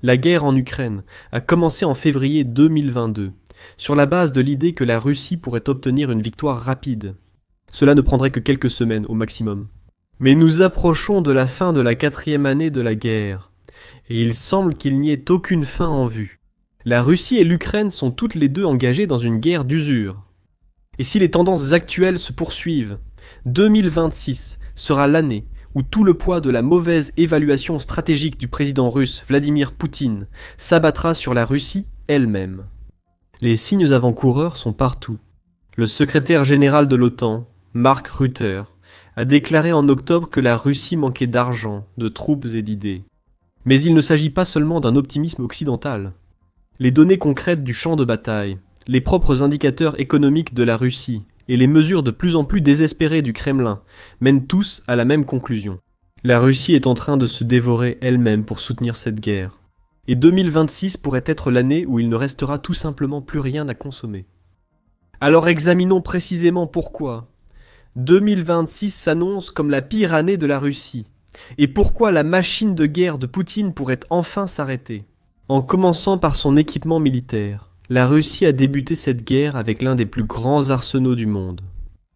La guerre en Ukraine a commencé en février 2022, sur la base de l'idée que la Russie pourrait obtenir une victoire rapide. Cela ne prendrait que quelques semaines au maximum. Mais nous approchons de la fin de la 4e année de la guerre, et il semble qu'il n'y ait aucune fin en vue. La Russie et l'Ukraine sont toutes les deux engagées dans une guerre d'usure. Et si les tendances actuelles se poursuivent, 2026 sera l'année où tout le poids de la mauvaise évaluation stratégique du président russe Vladimir Poutine s'abattra sur la Russie elle-même. Les signes avant-coureurs sont partout. Le secrétaire général de l'OTAN, Mark Rutte, a déclaré en octobre que la Russie manquait d'argent, de troupes et d'idées. Mais il ne s'agit pas seulement d'un optimisme occidental. Les données concrètes du champ de bataille, les propres indicateurs économiques de la Russie et les mesures de plus en plus désespérées du Kremlin mènent tous à la même conclusion. La Russie est en train de se dévorer elle-même pour soutenir cette guerre. Et 2026 pourrait être l'année où il ne restera tout simplement plus rien à consommer. Alors examinons précisément pourquoi 2026 s'annonce comme la pire année de la Russie, et pourquoi la machine de guerre de Poutine pourrait enfin s'arrêter. En commençant par son équipement militaire, la Russie a débuté cette guerre avec l'un des plus grands arsenaux du monde.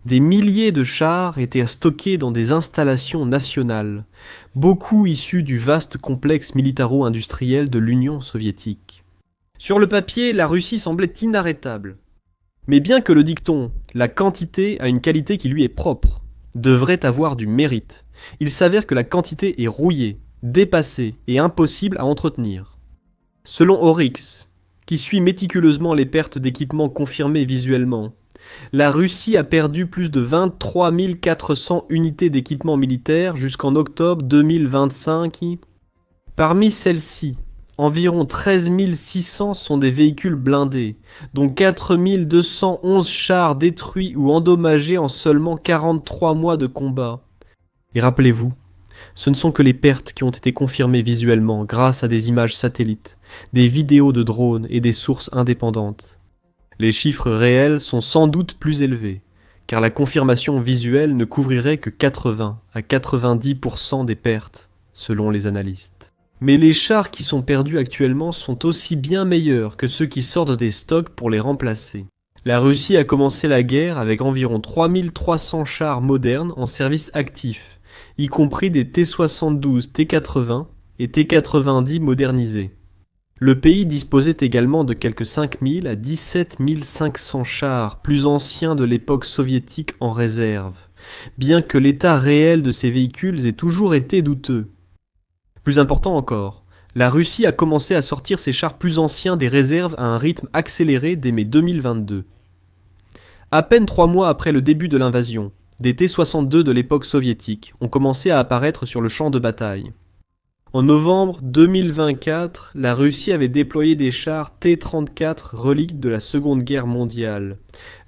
Des milliers de chars étaient stockés dans des installations nationales, beaucoup issus du vaste complexe militaro-industriel de l'Union soviétique. Sur le papier, la Russie semblait inarrêtable. Mais bien que le dicton « la quantité a une qualité qui lui est propre » devrait avoir du mérite, il s'avère que la quantité est rouillée, dépassée et impossible à entretenir. Selon Oryx, qui suit méticuleusement les pertes d'équipements confirmées visuellement, la Russie a perdu plus de 23 400 unités d'équipement militaire jusqu'en octobre 2025. Parmi celles-ci, environ 13 600 sont des véhicules blindés, dont 4 211 chars détruits ou endommagés en seulement 43 mois de combat. Et rappelez-vous, ce ne sont que les pertes qui ont été confirmées visuellement grâce à des images satellites, des vidéos de drones et des sources indépendantes. Les chiffres réels sont sans doute plus élevés, car la confirmation visuelle ne couvrirait que 80 à 90% des pertes, selon les analystes. Mais les chars qui sont perdus actuellement sont aussi bien meilleurs que ceux qui sortent des stocks pour les remplacer. La Russie a commencé la guerre avec environ 3300 chars modernes en service actif, y compris des T-72, T-80 et T-90 modernisés. Le pays disposait également de quelques 5000 à 17 500 chars plus anciens de l'époque soviétique en réserve, bien que l'état réel de ces véhicules ait toujours été douteux. Plus important encore, la Russie a commencé à sortir ses chars plus anciens des réserves à un rythme accéléré dès mai 2022. À peine 3 mois après le début de l'invasion, des T-62 de l'époque soviétique ont commencé à apparaître sur le champ de bataille. En novembre 2024, la Russie avait déployé des chars T-34 reliques de la Seconde Guerre mondiale,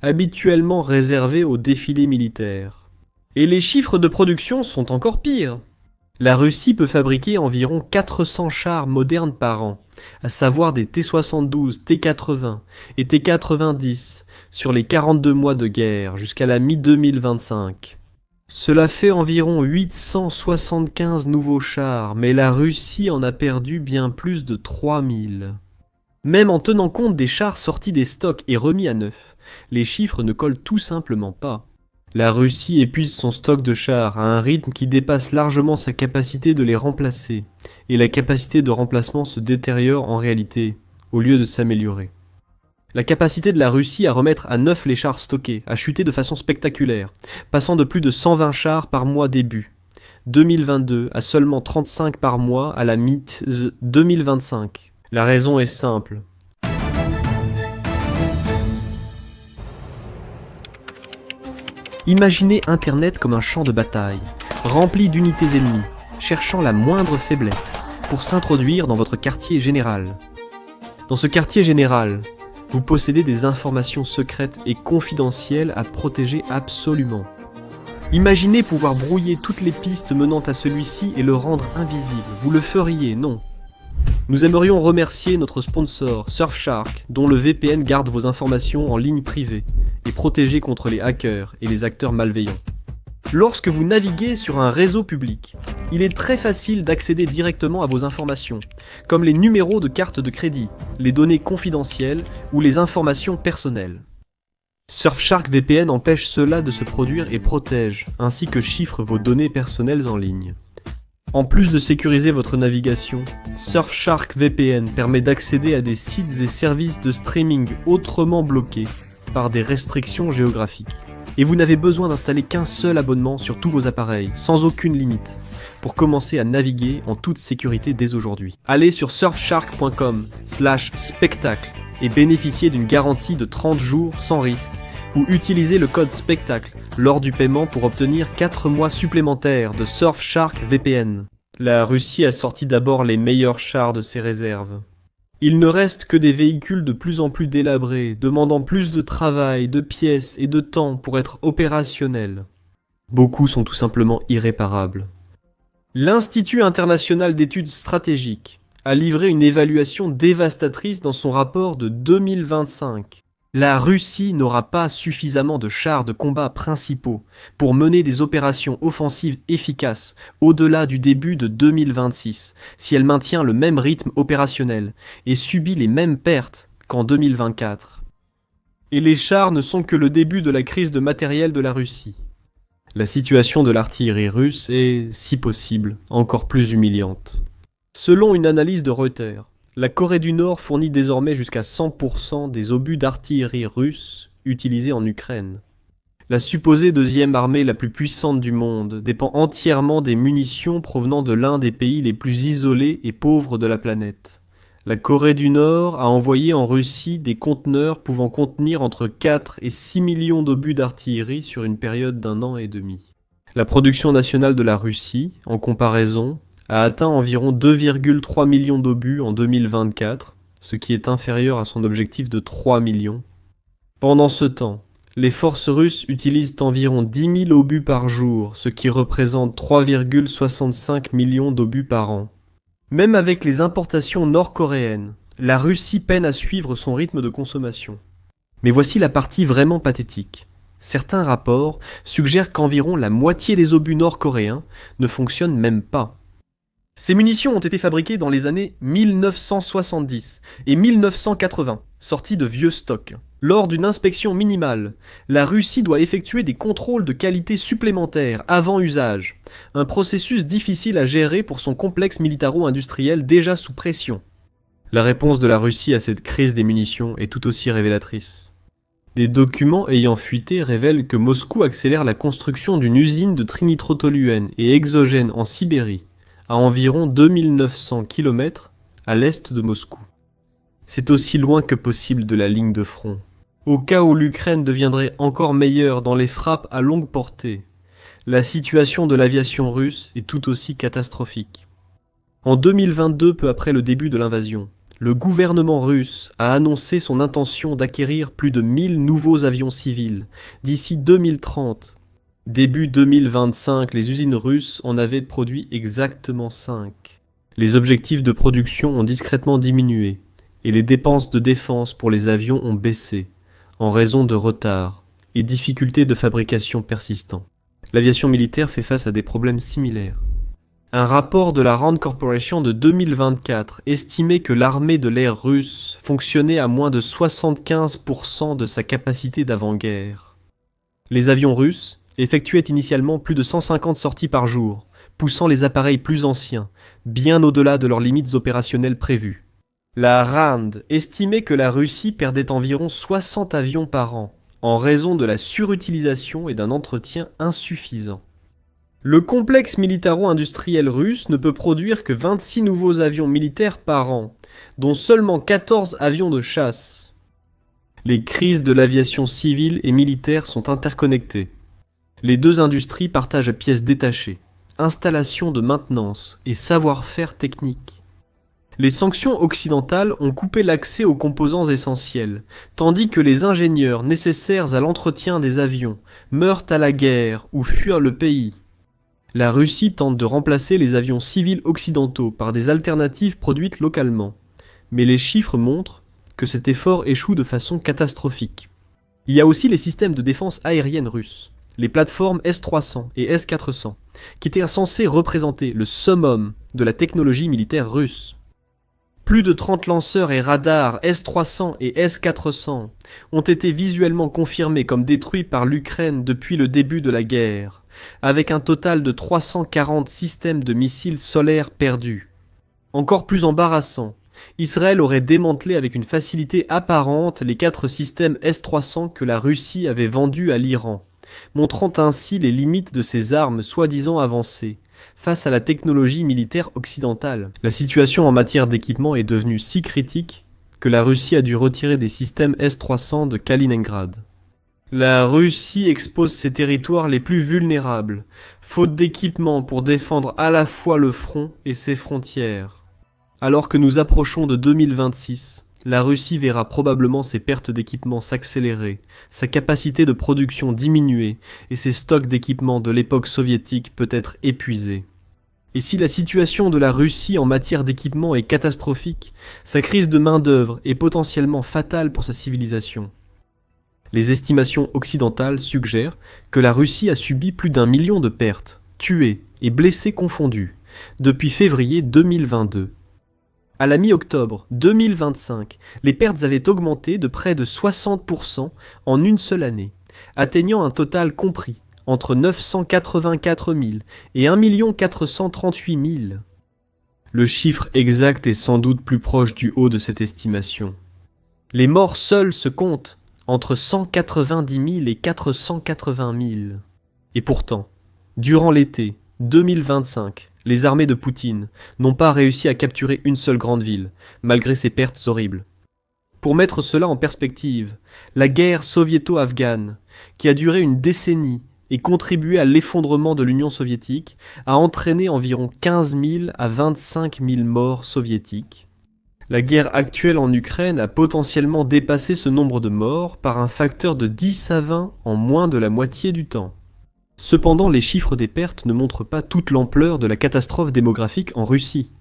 habituellement réservés aux défilés militaires. Et les chiffres de production sont encore pires. La Russie peut fabriquer environ 400 chars modernes par an, à savoir des T-72, T-80 et T-90 sur les 42 mois de guerre jusqu'à la mi-2025. Cela fait environ 875 nouveaux chars, mais la Russie en a perdu bien plus de 3000. Même en tenant compte des chars sortis des stocks et remis à neuf, les chiffres ne collent tout simplement pas. La Russie épuise son stock de chars à un rythme qui dépasse largement sa capacité de les remplacer, et la capacité de remplacement se détériore en réalité, au lieu de s'améliorer. La capacité de la Russie à remettre à neuf les chars stockés a chuté de façon spectaculaire, passant de plus de 120 chars par mois début 2022 à seulement 35 par mois à la mi-2025. La raison est simple. Imaginez Internet comme un champ de bataille, rempli d'unités ennemies, cherchant la moindre faiblesse pour s'introduire dans votre quartier général. Dans ce quartier général, vous possédez des informations secrètes et confidentielles à protéger absolument. Imaginez pouvoir brouiller toutes les pistes menant à celui-ci et le rendre invisible. Vous le feriez, non? Nous aimerions remercier notre sponsor, Surfshark, dont le VPN garde vos informations en ligne privée et protégé contre les hackers et les acteurs malveillants. Lorsque vous naviguez sur un réseau public, il est très facile d'accéder directement à vos informations, comme les numéros de carte de crédit, les données confidentielles ou les informations personnelles. Surfshark VPN empêche cela de se produire et protège, ainsi que chiffre vos données personnelles en ligne. En plus de sécuriser votre navigation, Surfshark VPN permet d'accéder à des sites et services de streaming autrement bloqués par des restrictions géographiques. Et vous n'avez besoin d'installer qu'un seul abonnement sur tous vos appareils, sans aucune limite, pour commencer à naviguer en toute sécurité dès aujourd'hui. Allez sur surfshark.com/spectacle et bénéficiez d'une garantie de 30 jours sans risque, ou utilisez le code SPECTACLE lors du paiement pour obtenir 4 mois supplémentaires de Surfshark VPN. La Russie a sorti d'abord les meilleurs chars de ses réserves. Il ne reste que des véhicules de plus en plus délabrés, demandant plus de travail, de pièces et de temps pour être opérationnels. Beaucoup sont tout simplement irréparables. L'Institut international d'études stratégiques a livré une évaluation dévastatrice dans son rapport de 2025. La Russie n'aura pas suffisamment de chars de combat principaux pour mener des opérations offensives efficaces au-delà du début de 2026 si elle maintient le même rythme opérationnel et subit les mêmes pertes qu'en 2024. Et les chars ne sont que le début de la crise de matériel de la Russie. La situation de l'artillerie russe est, si possible, encore plus humiliante. Selon une analyse de Reuters, la Corée du Nord fournit désormais jusqu'à 100% des obus d'artillerie russes utilisés en Ukraine. La supposée deuxième armée la plus puissante du monde dépend entièrement des munitions provenant de l'un des pays les plus isolés et pauvres de la planète. La Corée du Nord a envoyé en Russie des conteneurs pouvant contenir entre 4 et 6 millions d'obus d'artillerie sur une période d'1 an et demi. La production nationale de la Russie, en comparaison, a atteint environ 2,3 millions d'obus en 2024, ce qui est inférieur à son objectif de 3 millions. Pendant ce temps, les forces russes utilisent environ 10 000 obus par jour, ce qui représente 3,65 millions d'obus par an. Même avec les importations nord-coréennes, la Russie peine à suivre son rythme de consommation. Mais voici la partie vraiment pathétique. Certains rapports suggèrent qu'environ la moitié des obus nord-coréens ne fonctionnent même pas. Ces munitions ont été fabriquées dans les années 1970 et 1980, sorties de vieux stocks. Lors d'une inspection minimale, la Russie doit effectuer des contrôles de qualité supplémentaires avant usage, un processus difficile à gérer pour son complexe militaro-industriel déjà sous pression. La réponse de la Russie à cette crise des munitions est tout aussi révélatrice. Des documents ayant fuité révèlent que Moscou accélère la construction d'une usine de trinitrotoluène et hexogène en Sibérie, à environ 2900 km à l'est de Moscou. C'est aussi loin que possible de la ligne de front. Au cas où l'Ukraine deviendrait encore meilleure dans les frappes à longue portée, la situation de l'aviation russe est tout aussi catastrophique. En 2022, peu après le début de l'invasion, le gouvernement russe a annoncé son intention d'acquérir plus de 1000 nouveaux avions civils d'ici 2030. Début 2025, les usines russes en avaient produit exactement 5. Les objectifs de production ont discrètement diminué et les dépenses de défense pour les avions ont baissé en raison de retards et difficultés de fabrication persistants. L'aviation militaire fait face à des problèmes similaires. Un rapport de la Rand Corporation de 2024 estimait que l'armée de l'air russe fonctionnait à moins de 75% de sa capacité d'avant-guerre. Les avions russes effectuait initialement plus de 150 sorties par jour, poussant les appareils plus anciens, bien au-delà de leurs limites opérationnelles prévues. La RAND estimait que la Russie perdait environ 60 avions par an, en raison de la surutilisation et d'un entretien insuffisant. Le complexe militaro-industriel russe ne peut produire que 26 nouveaux avions militaires par an, dont seulement 14 avions de chasse. Les crises de l'aviation civile et militaire sont interconnectées. Les deux industries partagent pièces détachées, installations de maintenance et savoir-faire technique. Les sanctions occidentales ont coupé l'accès aux composants essentiels, tandis que les ingénieurs nécessaires à l'entretien des avions meurent à la guerre ou fuient le pays. La Russie tente de remplacer les avions civils occidentaux par des alternatives produites localement, mais les chiffres montrent que cet effort échoue de façon catastrophique. Il y a aussi les systèmes de défense aérienne russes. les plateformes S-300 et S-400, qui étaient censées représenter le summum de la technologie militaire russe. Plus de 30 lanceurs et radars S-300 et S-400 ont été visuellement confirmés comme détruits par l'Ukraine depuis le début de la guerre, avec un total de 340 systèmes de missiles solaires perdus. Encore plus embarrassant, Israël aurait démantelé avec une facilité apparente les 4 systèmes S-300 que la Russie avait vendus à l'Iran, montrant ainsi les limites de ses armes soi-disant avancées face à la technologie militaire occidentale. La situation en matière d'équipement est devenue si critique que la Russie a dû retirer des systèmes S-300 de Kaliningrad. La Russie expose ses territoires les plus vulnérables, faute d'équipement pour défendre à la fois le front et ses frontières. Alors que nous approchons de 2026, la Russie verra probablement ses pertes d'équipement s'accélérer, sa capacité de production diminuer et ses stocks d'équipement de l'époque soviétique peut-être épuisés. Et si la situation de la Russie en matière d'équipement est catastrophique, sa crise de main-d'œuvre est potentiellement fatale pour sa civilisation. Les estimations occidentales suggèrent que la Russie a subi plus d'1 million de pertes, tués et blessés confondus, depuis février 2022. À la mi-octobre 2025, les pertes avaient augmenté de près de 60% en une seule année, atteignant un total compris entre 984 000 et 1 438 000. Le chiffre exact est sans doute plus proche du haut de cette estimation. Les morts seuls se comptent entre 190 000 et 480 000. Et pourtant, durant l'été 2025, les armées de Poutine n'ont pas réussi à capturer une seule grande ville, malgré ces pertes horribles. Pour mettre cela en perspective, la guerre soviéto-afghane, qui a duré une décennie et contribué à l'effondrement de l'Union soviétique, a entraîné environ 15 000 à 25 000 morts soviétiques. La guerre actuelle en Ukraine a potentiellement dépassé ce nombre de morts par un facteur de 10 à 20 en moins de la moitié du temps. Cependant, les chiffres des pertes ne montrent pas toute l'ampleur de la catastrophe démographique en Russie.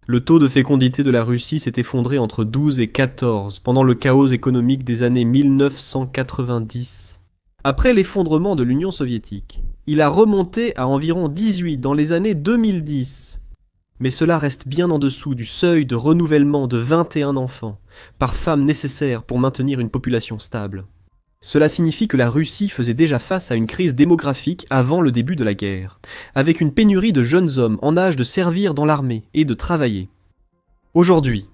Le taux de fécondité de la Russie s'est effondré entre 12 et 14 pendant le chaos économique des années 1990. Après l'effondrement de l'Union soviétique, il a remonté à environ 18 dans les années 2010. Mais cela reste bien en dessous du seuil de renouvellement de 21 enfants par femme nécessaire pour maintenir une population stable. Cela signifie que la Russie faisait déjà face à une crise démographique avant le début de la guerre, avec une pénurie de jeunes hommes en âge de servir dans l'armée et de travailler. Aujourd'hui,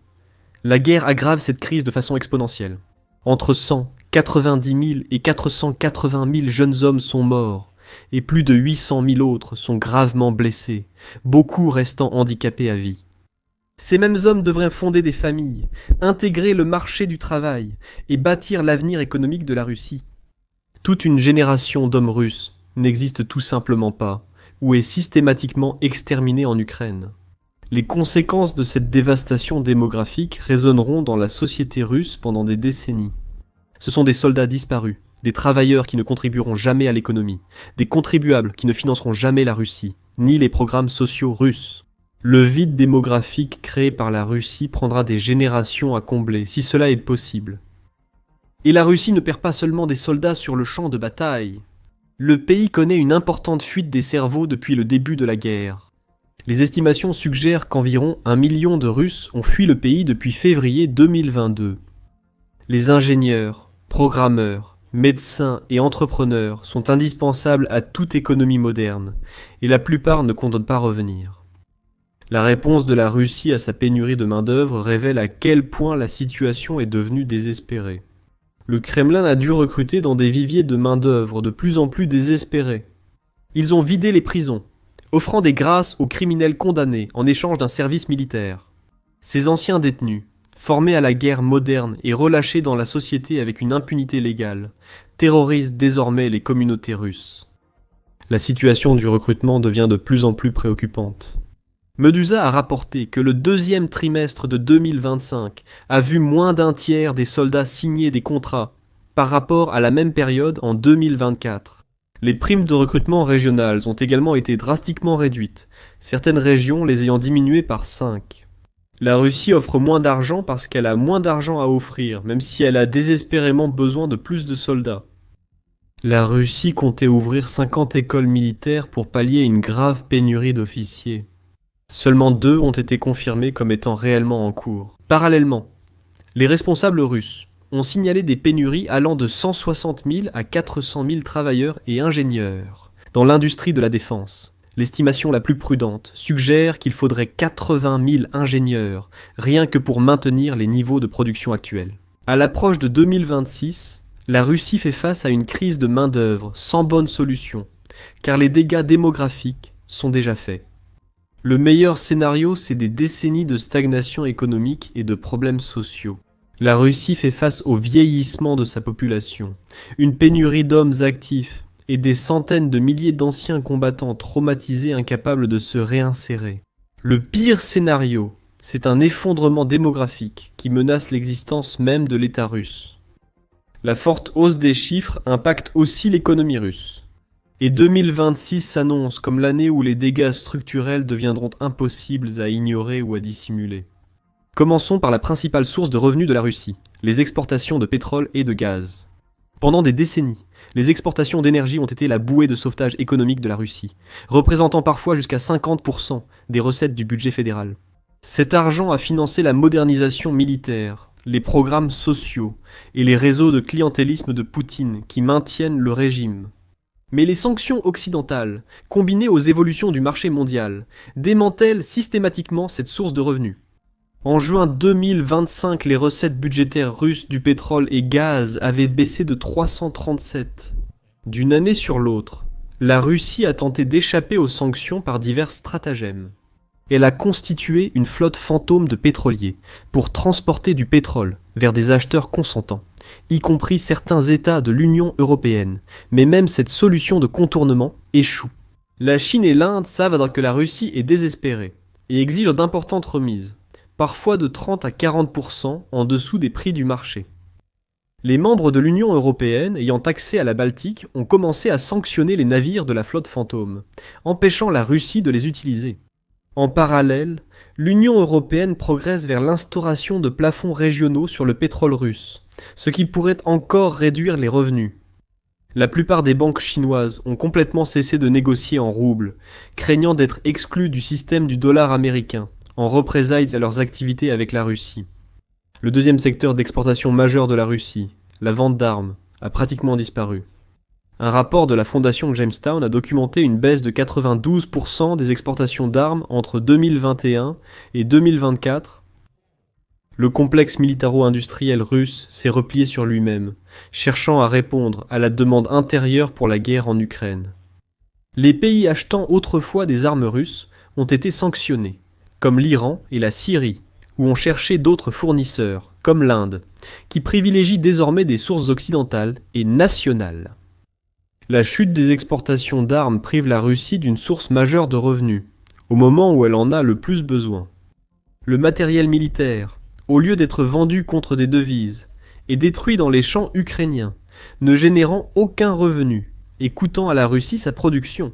la guerre aggrave cette crise de façon exponentielle. Entre 190 000 et 480 000 jeunes hommes sont morts, et plus de 800 000 autres sont gravement blessés, beaucoup restant handicapés à vie. Ces mêmes hommes devraient fonder des familles, intégrer le marché du travail et bâtir l'avenir économique de la Russie. Toute une génération d'hommes russes n'existe tout simplement pas, ou est systématiquement exterminée en Ukraine. Les conséquences de cette dévastation démographique résonneront dans la société russe pendant des décennies. Ce sont des soldats disparus, des travailleurs qui ne contribueront jamais à l'économie, des contribuables qui ne financeront jamais la Russie, ni les programmes sociaux russes. Le vide démographique créé par la Russie prendra des générations à combler, si cela est possible. Et la Russie ne perd pas seulement des soldats sur le champ de bataille. Le pays connaît une importante fuite des cerveaux depuis le début de la guerre. Les estimations suggèrent qu'environ 1 million de Russes ont fui le pays depuis février 2022. Les ingénieurs, programmeurs, médecins et entrepreneurs sont indispensables à toute économie moderne, et la plupart ne comptent pas revenir. La réponse de la Russie à sa pénurie de main-d'œuvre révèle à quel point la situation est devenue désespérée. Le Kremlin a dû recruter dans des viviers de main-d'œuvre de plus en plus désespérés. Ils ont vidé les prisons, offrant des grâces aux criminels condamnés en échange d'un service militaire. Ces anciens détenus, formés à la guerre moderne et relâchés dans la société avec une impunité légale, terrorisent désormais les communautés russes. La situation du recrutement devient de plus en plus préoccupante. Medusa a rapporté que le deuxième trimestre de 2025 a vu moins d'un tiers des soldats signer des contrats par rapport à la même période en 2024. Les primes de recrutement régionales ont également été drastiquement réduites, certaines régions les ayant diminuées par 5. La Russie offre moins d'argent parce qu'elle a moins d'argent à offrir, même si elle a désespérément besoin de plus de soldats. La Russie comptait ouvrir 50 écoles militaires pour pallier une grave pénurie d'officiers. Seulement 2 ont été confirmés comme étant réellement en cours. Parallèlement, les responsables russes ont signalé des pénuries allant de 160 000 à 400 000 travailleurs et ingénieurs dans l'industrie de la défense. L'estimation la plus prudente suggère qu'il faudrait 80 000 ingénieurs rien que pour maintenir les niveaux de production actuels. À l'approche de 2026, la Russie fait face à une crise de main-d'œuvre sans bonne solution, car les dégâts démographiques sont déjà faits. Le meilleur scénario, c'est des décennies de stagnation économique et de problèmes sociaux. La Russie fait face au vieillissement de sa population, une pénurie d'hommes actifs et des centaines de milliers d'anciens combattants traumatisés incapables de se réinsérer. Le pire scénario, c'est un effondrement démographique qui menace l'existence même de l'État russe. La forte hausse des chiffres impacte aussi l'économie russe. Et 2026 s'annonce comme l'année où les dégâts structurels deviendront impossibles à ignorer ou à dissimuler. Commençons par la principale source de revenus de la Russie, les exportations de pétrole et de gaz. Pendant des décennies, les exportations d'énergie ont été la bouée de sauvetage économique de la Russie, représentant parfois jusqu'à 50% des recettes du budget fédéral. Cet argent a financé la modernisation militaire, les programmes sociaux et les réseaux de clientélisme de Poutine qui maintiennent le régime. Mais les sanctions occidentales, combinées aux évolutions du marché mondial, démantèlent systématiquement cette source de revenus. En juin 2025, les recettes budgétaires russes du pétrole et gaz avaient baissé de 337. D'une année sur l'autre, la Russie a tenté d'échapper aux sanctions par divers stratagèmes. Elle a constitué une flotte fantôme de pétroliers pour transporter du pétrole vers des acheteurs consentants, y compris certains États de l'Union européenne, mais même cette solution de contournement échoue. La Chine et l'Inde savent que la Russie est désespérée et exigent d'importantes remises, parfois de 30 à 40% en dessous des prix du marché. Les membres de l'Union européenne ayant accès à la Baltique ont commencé à sanctionner les navires de la flotte fantôme, empêchant la Russie de les utiliser. En parallèle, l'Union européenne progresse vers l'instauration de plafonds régionaux sur le pétrole russe, ce qui pourrait encore réduire les revenus. La plupart des banques chinoises ont complètement cessé de négocier en roubles, craignant d'être exclues du système du dollar américain, en représailles à leurs activités avec la Russie. Le deuxième secteur d'exportation majeur de la Russie, la vente d'armes, a pratiquement disparu. Un rapport de la fondation Jamestown a documenté une baisse de 92% des exportations d'armes entre 2021 et 2024. Le complexe militaro-industriel russe s'est replié sur lui-même, cherchant à répondre à la demande intérieure pour la guerre en Ukraine. Les pays achetant autrefois des armes russes ont été sanctionnés, comme l'Iran et la Syrie, où ont cherché d'autres fournisseurs, comme l'Inde, qui privilégient désormais des sources occidentales et nationales. La chute des exportations d'armes prive la Russie d'une source majeure de revenus, au moment où elle en a le plus besoin. Le matériel militaire, au lieu d'être vendu contre des devises, est détruit dans les champs ukrainiens, ne générant aucun revenu et coûtant à la Russie sa production.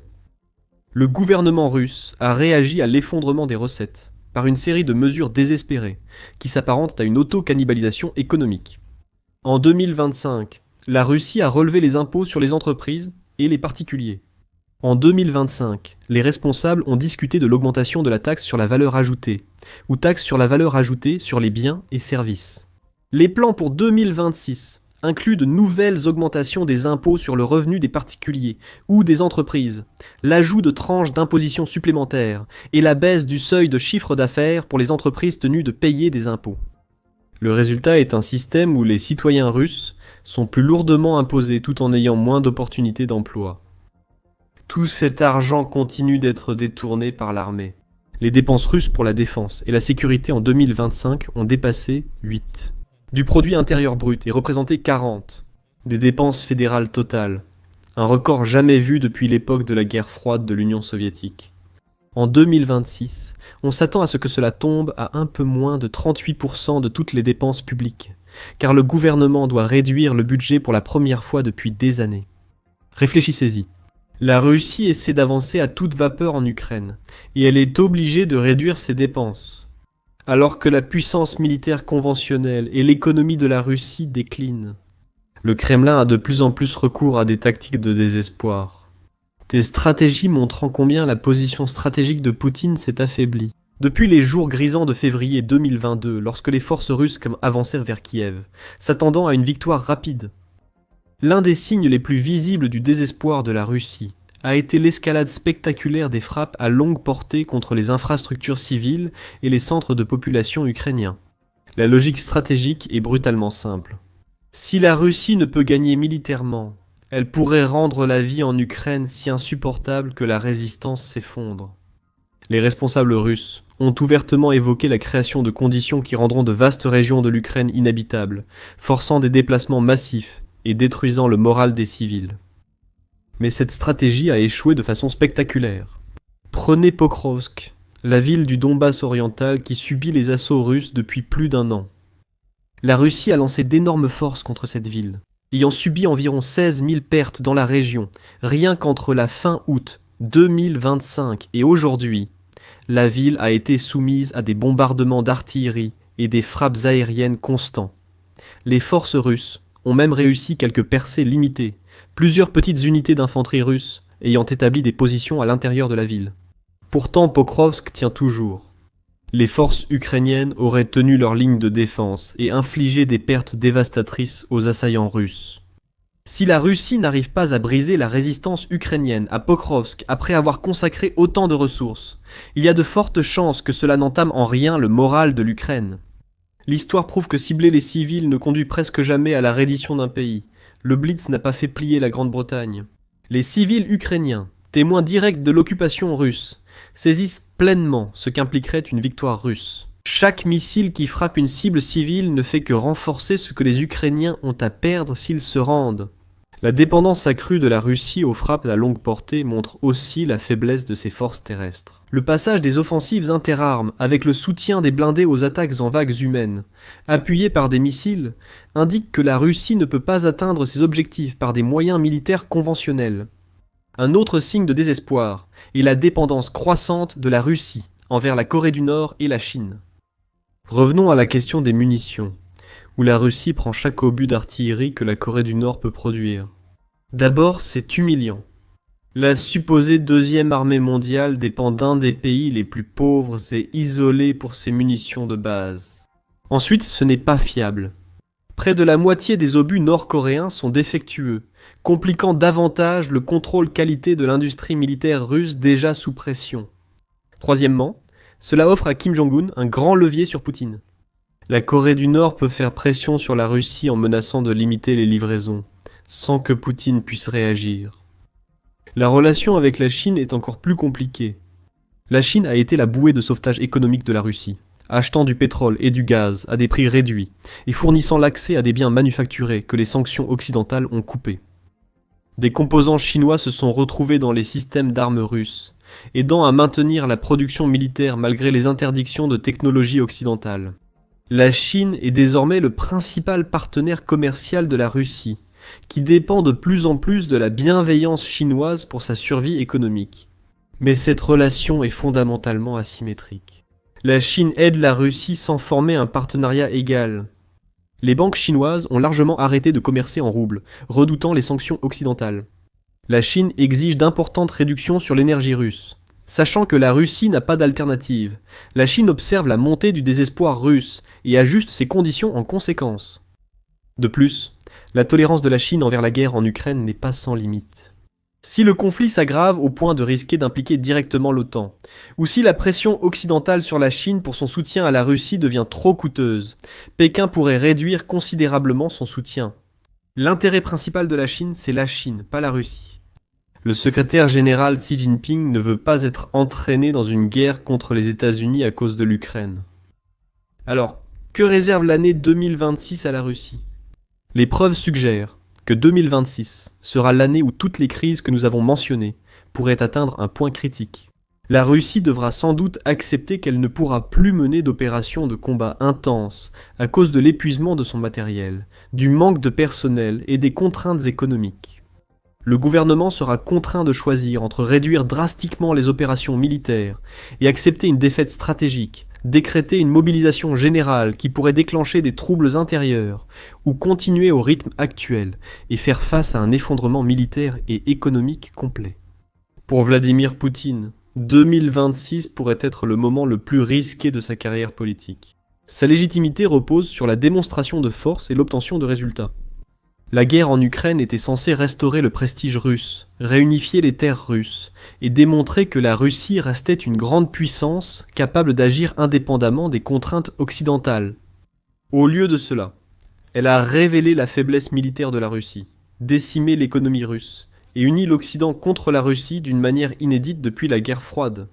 Le gouvernement russe a réagi à l'effondrement des recettes par une série de mesures désespérées qui s'apparentent à une auto-cannibalisation économique. En 2025, la Russie a relevé les impôts sur les entreprises et les particuliers. En 2025, les responsables ont discuté de l'augmentation de la taxe sur la valeur ajoutée, ou taxe sur la valeur ajoutée sur les biens et services. Les plans pour 2026 incluent de nouvelles augmentations des impôts sur le revenu des particuliers ou des entreprises, l'ajout de tranches d'imposition supplémentaires et la baisse du seuil de chiffre d'affaires pour les entreprises tenues de payer des impôts. Le résultat est un système où les citoyens russes sont plus lourdement imposés tout en ayant moins d'opportunités d'emploi. Tout cet argent continue d'être détourné par l'armée. Les dépenses russes pour la défense et la sécurité en 2025 ont dépassé 8. Du produit intérieur brut est représenté 40. Des dépenses fédérales totales. Un record jamais vu depuis l'époque de la guerre froide de l'Union soviétique. En 2026, on s'attend à ce que cela tombe à un peu moins de 38% de toutes les dépenses publiques, car le gouvernement doit réduire le budget pour la première fois depuis des années. Réfléchissez-y. La Russie essaie d'avancer à toute vapeur en Ukraine, et elle est obligée de réduire ses dépenses, alors que la puissance militaire conventionnelle et l'économie de la Russie déclinent. Le Kremlin a de plus en plus recours à des tactiques de désespoir. Des stratégies montrant combien la position stratégique de Poutine s'est affaiblie. Depuis les jours grisants de février 2022, lorsque les forces russes avancèrent vers Kiev, s'attendant à une victoire rapide. L'un des signes les plus visibles du désespoir de la Russie a été l'escalade spectaculaire des frappes à longue portée contre les infrastructures civiles et les centres de population ukrainiens. La logique stratégique est brutalement simple. Si la Russie ne peut gagner militairement, elle pourrait rendre la vie en Ukraine si insupportable que la résistance s'effondre. Les responsables russes ont ouvertement évoqué la création de conditions qui rendront de vastes régions de l'Ukraine inhabitables, forçant des déplacements massifs et détruisant le moral des civils. Mais cette stratégie a échoué de façon spectaculaire. Prenez Pokrovsk, la ville du Donbass oriental qui subit les assauts russes depuis plus d'1 an. La Russie a lancé d'énormes forces contre cette ville, ayant subi environ 16 000 pertes dans la région, rien qu'entre la fin août 2025 et aujourd'hui. La ville a été soumise à des bombardements d'artillerie et des frappes aériennes constants. Les forces russes ont même réussi quelques percées limitées, plusieurs petites unités d'infanterie russes ayant établi des positions à l'intérieur de la ville. Pourtant, Pokrovsk tient toujours. Les forces ukrainiennes auraient tenu leur ligne de défense et infligé des pertes dévastatrices aux assaillants russes. Si la Russie n'arrive pas à briser la résistance ukrainienne à Pokrovsk après avoir consacré autant de ressources, il y a de fortes chances que cela n'entame en rien le moral de l'Ukraine. L'histoire prouve que cibler les civils ne conduit presque jamais à la reddition d'un pays. Le Blitz n'a pas fait plier la Grande-Bretagne. Les civils ukrainiens, témoins directs de l'occupation russe, saisissent pleinement ce qu'impliquerait une victoire russe. Chaque missile qui frappe une cible civile ne fait que renforcer ce que les Ukrainiens ont à perdre s'ils se rendent. La dépendance accrue de la Russie aux frappes à longue portée montre aussi la faiblesse de ses forces terrestres. Le passage des offensives interarmes avec le soutien des blindés aux attaques en vagues humaines, appuyées par des missiles, indique que la Russie ne peut pas atteindre ses objectifs par des moyens militaires conventionnels. Un autre signe de désespoir est la dépendance croissante de la Russie envers la Corée du Nord et la Chine. Revenons à la question des munitions, où la Russie prend chaque obus d'artillerie que la Corée du Nord peut produire. D'abord, c'est humiliant. La supposée deuxième armée mondiale dépend d'un des pays les plus pauvres et isolés pour ses munitions de base. Ensuite, ce n'est pas fiable. Près de la moitié des obus nord-coréens sont défectueux, compliquant davantage le contrôle qualité de l'industrie militaire russe déjà sous pression. Troisièmement, cela offre à Kim Jong-un un grand levier sur Poutine. La Corée du Nord peut faire pression sur la Russie en menaçant de limiter les livraisons, sans que Poutine puisse réagir. La relation avec la Chine est encore plus compliquée. La Chine a été la bouée de sauvetage économique de la Russie, achetant du pétrole et du gaz à des prix réduits et fournissant l'accès à des biens manufacturés que les sanctions occidentales ont coupés. Des composants chinois se sont retrouvés dans les systèmes d'armes russes, aidant à maintenir la production militaire malgré les interdictions de technologies occidentales. La Chine est désormais le principal partenaire commercial de la Russie, qui dépend de plus en plus de la bienveillance chinoise pour sa survie économique. Mais cette relation est fondamentalement asymétrique. La Chine aide la Russie sans former un partenariat égal. Les banques chinoises ont largement arrêté de commercer en roubles, redoutant les sanctions occidentales. La Chine exige d'importantes réductions sur l'énergie russe. Sachant que la Russie n'a pas d'alternative, la Chine observe la montée du désespoir russe et ajuste ses conditions en conséquence. De plus, la tolérance de la Chine envers la guerre en Ukraine n'est pas sans limite. Si le conflit s'aggrave au point de risquer d'impliquer directement l'OTAN, ou si la pression occidentale sur la Chine pour son soutien à la Russie devient trop coûteuse, Pékin pourrait réduire considérablement son soutien. L'intérêt principal de la Chine, c'est la Chine, pas la Russie. Le secrétaire général Xi Jinping ne veut pas être entraîné dans une guerre contre les États-Unis à cause de l'Ukraine. Alors, que réserve l'année 2026 à la Russie ? Les preuves suggèrent que 2026 sera l'année où toutes les crises que nous avons mentionnées pourraient atteindre un point critique. La Russie devra sans doute accepter qu'elle ne pourra plus mener d'opérations de combat intenses à cause de l'épuisement de son matériel, du manque de personnel et des contraintes économiques. Le gouvernement sera contraint de choisir entre réduire drastiquement les opérations militaires et accepter une défaite stratégique, décréter une mobilisation générale qui pourrait déclencher des troubles intérieurs, ou continuer au rythme actuel et faire face à un effondrement militaire et économique complet. Pour Vladimir Poutine, 2026 pourrait être le moment le plus risqué de sa carrière politique. Sa légitimité repose sur la démonstration de force et l'obtention de résultats. La guerre en Ukraine était censée restaurer le prestige russe, réunifier les terres russes, et démontrer que la Russie restait une grande puissance capable d'agir indépendamment des contraintes occidentales. Au lieu de cela, elle a révélé la faiblesse militaire de la Russie, décimé l'économie russe, et uni l'Occident contre la Russie d'une manière inédite depuis la guerre froide.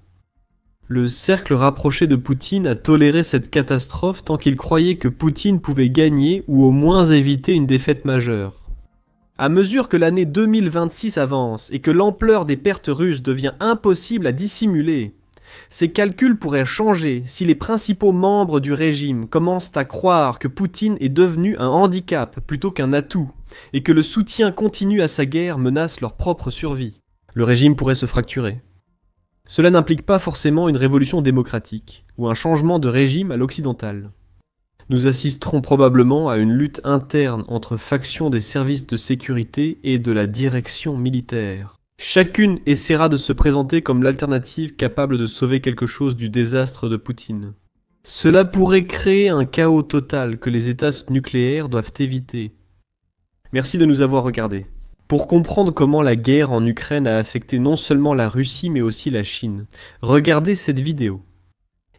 Le cercle rapproché de Poutine a toléré cette catastrophe tant qu'il croyait que Poutine pouvait gagner ou au moins éviter une défaite majeure. À mesure que l'année 2026 avance et que l'ampleur des pertes russes devient impossible à dissimuler, ces calculs pourraient changer si les principaux membres du régime commencent à croire que Poutine est devenu un handicap plutôt qu'un atout, et que le soutien continu à sa guerre menace leur propre survie. Le régime pourrait se fracturer. Cela n'implique pas forcément une révolution démocratique, ou un changement de régime à l'occidental. Nous assisterons probablement à une lutte interne entre factions des services de sécurité et de la direction militaire. Chacune essaiera de se présenter comme l'alternative capable de sauver quelque chose du désastre de Poutine. Cela pourrait créer un chaos total que les États nucléaires doivent éviter. Merci de nous avoir regardés. Pour comprendre comment la guerre en Ukraine a affecté non seulement la Russie mais aussi la Chine, regardez cette vidéo.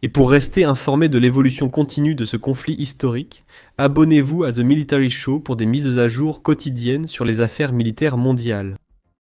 Et pour rester informé de l'évolution continue de ce conflit historique, abonnez-vous à The Military Show pour des mises à jour quotidiennes sur les affaires militaires mondiales.